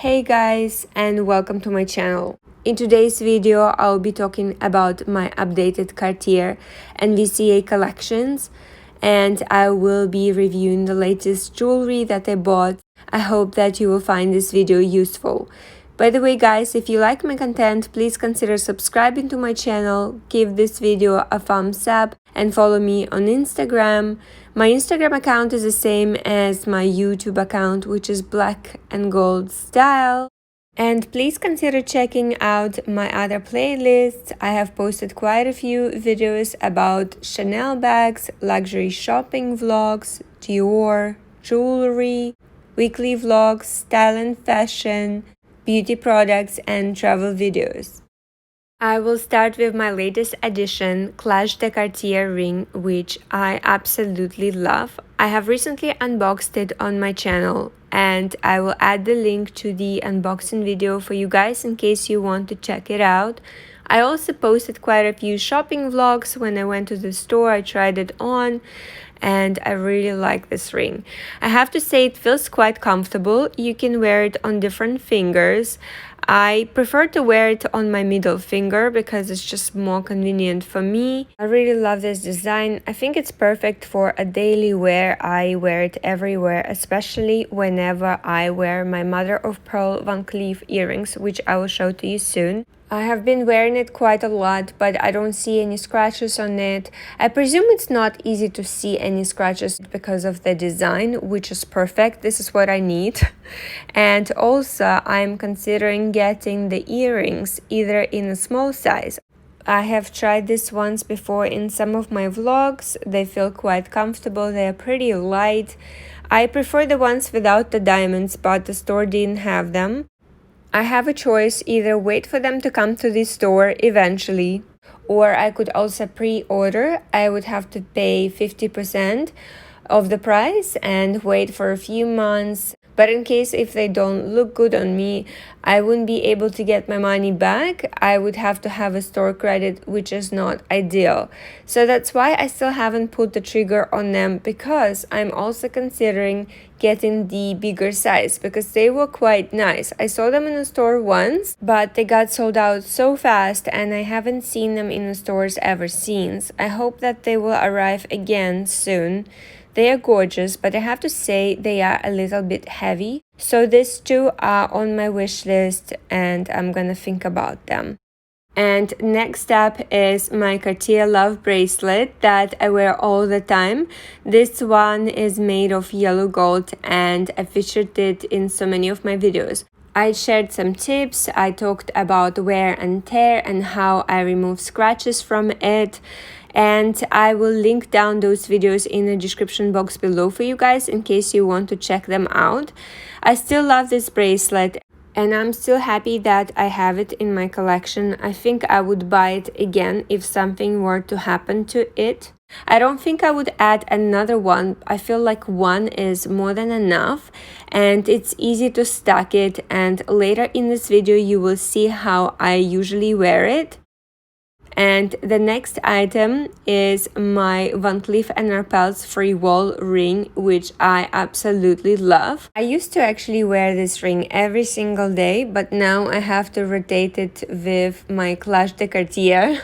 Hey guys, and welcome to my channel. In today's video, I'll be talking about my updated Cartier and VCA collections, and I will be reviewing the latest jewelry that I bought. I hope that you will find this video useful. By the way guys, if you like my content, please consider subscribing to my channel, give this video a thumbs up, and follow me on Instagram. My Instagram account is the same as my YouTube account, which is black and gold style. And please consider checking out my other playlists. I have posted quite a few videos about Chanel bags, luxury shopping vlogs, Dior, jewelry, weekly vlogs, style and fashion, beauty products, and travel videos. I will start with my latest addition, Clash de Cartier ring, which I absolutely love. I have recently unboxed it on my channel, and I will add the link to the unboxing video for you guys in case you want to check it out. I also posted quite a few shopping vlogs. When I went to the store, I tried it on, and I really like this ring. I have to say it feels quite comfortable. You can wear it on different fingers. I prefer to wear it on my middle finger because it's just more convenient for me. I really love this design. I think it's perfect for a daily wear. I wear it everywhere, especially whenever I wear my mother of pearl Van Cleef earrings, which I will show to you soon. I have been wearing it quite a lot, but I don't see any scratches on it. I presume it's not easy to see any scratches because of the design, which is perfect. This is what I need. And also, I'm considering getting the earrings either in a small size. I have tried this once before in some of my vlogs. They feel quite comfortable. They are pretty light. I prefer the ones without the diamonds, but the store didn't have them. I have a choice, either wait for them to come to the store eventually, or I could also pre-order. I would have to pay 50% of the price and wait for a few months. But in case if they don't look good on me, I wouldn't be able to get my money back. I would have to have a store credit, which is not ideal. So that's why I still haven't put the trigger on them, because I'm also considering getting the bigger size because they were quite nice. I saw them in the store once, but they got sold out so fast and I haven't seen them in the stores ever since. I hope that they will arrive again soon. They are gorgeous, but I have to say they are a little bit heavy. So these two are on my wish list and I'm gonna think about them. And next up is my Cartier Love bracelet that I wear all the time. This one is made of yellow gold and I featured it in so many of my videos. I shared some tips, I talked about wear and tear and how I remove scratches from it. And I will link down those videos in the description box below for you guys in case you want to check them out. I still love this bracelet and I'm still happy that I have it in my collection. I think I would buy it again if something were to happen to it. I don't think I would add another one. I feel like one is more than enough and it's easy to stack it, and later in this video you will see how I usually wear it. And the next item is my Van Cleef and Arpels Freewall Ring, which I absolutely love. I used to actually wear this ring every single day, but now I have to rotate it with my Clash de Cartier.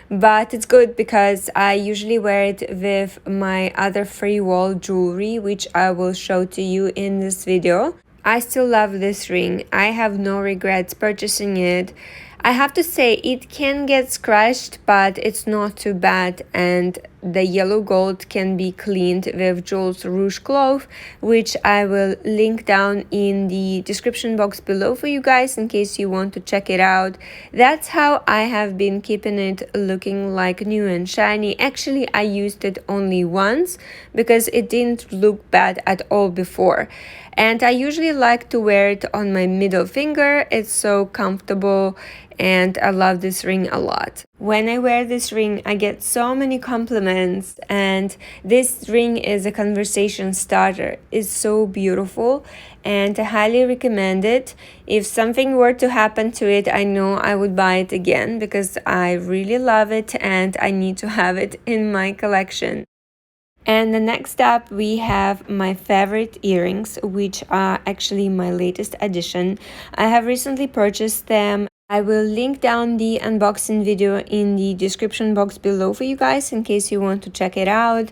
But it's good because I usually wear it with my other Freewall jewelry, which I will show to you in this video. I still love this ring. I have no regrets purchasing it. I have to say it can get scratched, but it's not too bad, and the yellow gold can be cleaned with Jules Rouge cloth, which I will link down in the description box below for you guys in case you want to check it out. That's how I have been keeping it looking like new and shiny. Actually, I used it only once because it didn't look bad at all before. And I usually like to wear it on my middle finger. It's so comfortable and I love this ring a lot. When I wear this ring, I get so many compliments, and this ring is a conversation starter. It's so beautiful and I highly recommend it. If something were to happen to it, I know I would buy it again because I really love it and I need to have it in my collection. And the next up, we have my favorite earrings, which are actually my latest addition. I have recently purchased them. I will link down the unboxing video in the description box below for you guys in case you want to check it out.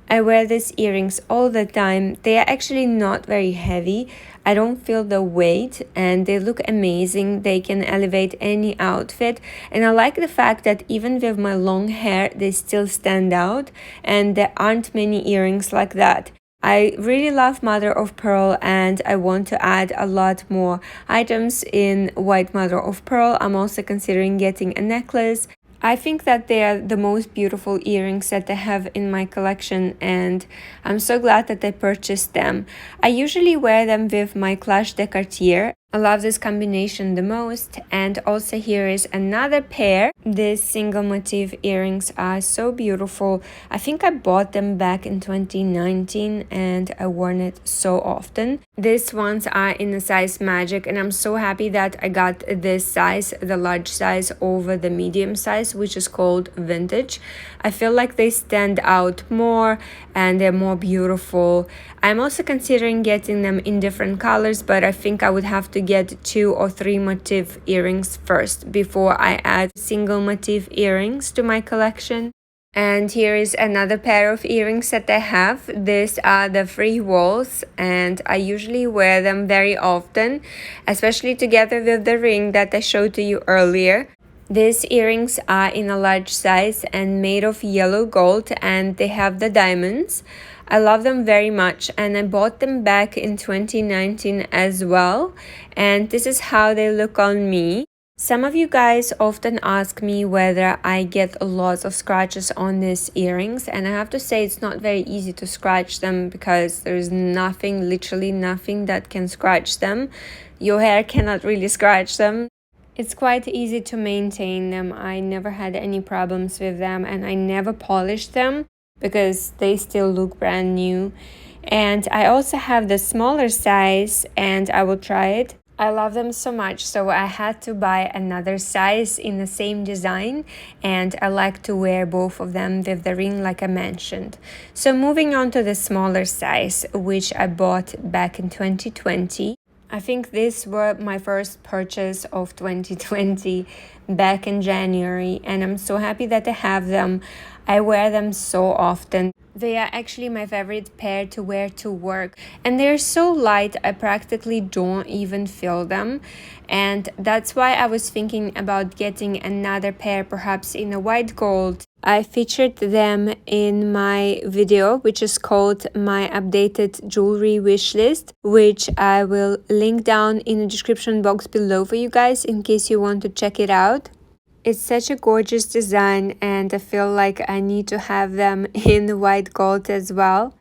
I wear these earrings all the time. They are actually not very heavy. I don't feel the weight and they look amazing. They can elevate any outfit, and I like the fact that even with my long hair they still stand out, and there aren't many earrings like that. I really love mother of pearl and I want to add a lot more items in white mother of pearl. I'm also considering getting a necklace. I think that they are the most beautiful earrings that I have in my collection, and I'm so glad that I purchased them. I usually wear them with my Clash de Cartier. I love this combination the most. And also here is another pair. These single motif earrings are so beautiful. I think I bought them back in 2019 and I worn it so often. These ones are in the size magic, and I'm so happy that I got this size, the large size, over the medium size, which is called vintage. I feel like they stand out more and they're more beautiful. I'm also considering getting them in different colors, but I think I would have to get 2 or 3 motif earrings first before I add single motif earrings to my collection. And here is another pair of earrings that I have. These are the Freewalls, and I usually wear them very often, especially together with the ring that I showed to you earlier. These earrings are in a large size and made of yellow gold, and they have the diamonds. I love them very much, and I bought them back in 2019 as well, and this is how they look on me. Some of you guys often ask me whether I get lots of scratches on these earrings, and I have to say it's not very easy to scratch them because there's nothing, literally nothing that can scratch them. Your hair cannot really scratch them. It's quite easy to maintain them. I never had any problems with them, and I never polished them because they still look brand new. And I also have the smaller size, and I will try it. I love them so much, so I had to buy another size in the same design, and I like to wear both of them with the ring like I mentioned. So moving on to the smaller size, which I bought back in 2020. I think these were my first purchase of 2020 back in January, and I'm so happy that I have them. I wear them so often. They are actually my favorite pair to wear to work, and they're so light I practically don't even feel them, and that's why I was thinking about getting another pair, perhaps in a white gold. I featured them in my video, which is called my updated jewelry wish list, which I will link down in the description box below for you guys in case you want to check it out. It's such a gorgeous design, and I feel like I need to have them in white gold as well.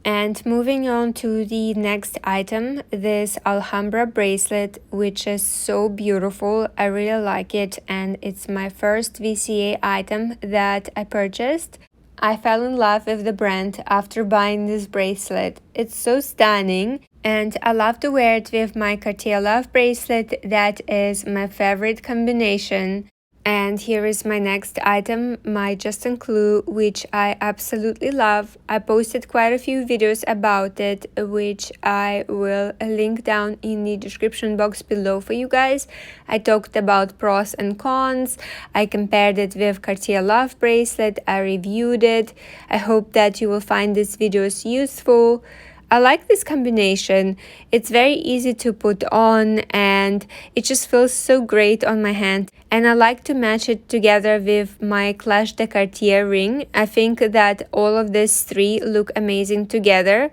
And moving on to the next item, this Alhambra bracelet, which is so beautiful. I really like it, and it's my first VCA item that I purchased. I fell in love with the brand after buying this bracelet. It's so stunning, and I love to wear it with my Cartier Love bracelet. That is my favorite combination. And here is my next item, my Juste clou, which I absolutely love. I posted quite a few videos about it, which I will link down in the description box below for you guys. I talked about pros and cons. I compared it with Cartier Love bracelet. I reviewed it. I hope that you will find these videos useful. I like this combination. It's very easy to put on, and it just feels so great on my hand. And I like to match it together with my Clash de Cartier ring. I think that all of these three look amazing together.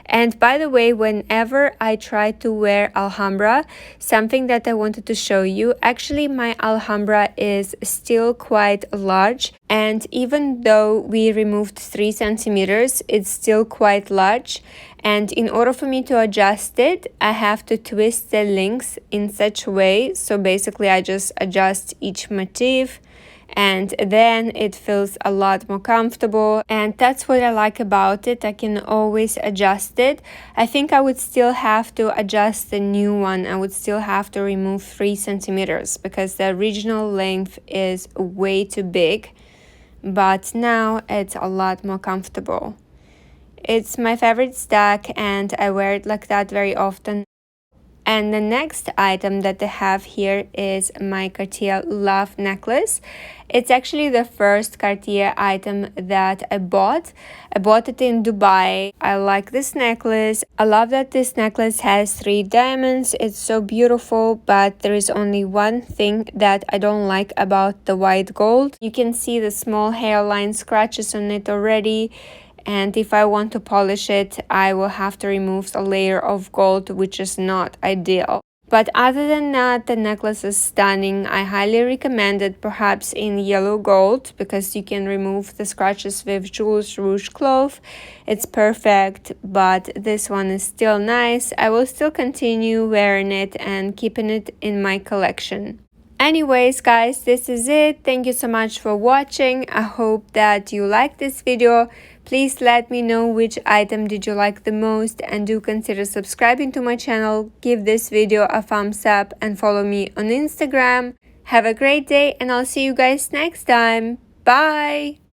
And by the way, whenever I try to wear Alhambra, something that I wanted to show you, actually my Alhambra is still quite large. And even though we removed 3 centimeters, it's still quite large. And in order for me to adjust it, I have to twist the links in such a way. So basically I just adjust each motif, and then it feels a lot more comfortable, and that's what I like about it. I can always adjust it. I think I would still have to adjust the new one. I would still have to remove 3 centimeters because the original length is way too big. but now it's a lot more comfortable. It's my favorite stack and I wear it like that very often. And the next item that I have here is my Cartier Love necklace. It's actually the first Cartier item that I bought. I bought it in Dubai. I like this necklace. I love that this necklace has 3 diamonds. It's so beautiful, but there is only one thing that I don't like about the white gold. You can see the small hairline scratches on it already. And if I want to polish it, I will have to remove a layer of gold, which is not ideal. But other than that, the necklace is stunning. I highly recommend it, perhaps in yellow gold, because you can remove the scratches with Jules Rouge cloth. It's perfect, but this one is still nice. I will still continue wearing it and keeping it in my collection. Anyways guys, this is it. Thank you so much for watching. I hope that you liked this video. Please let me know which item did you like the most, and do consider subscribing to my channel. Give this video a thumbs up and follow me on Instagram. Have a great day and I'll see you guys next time. Bye!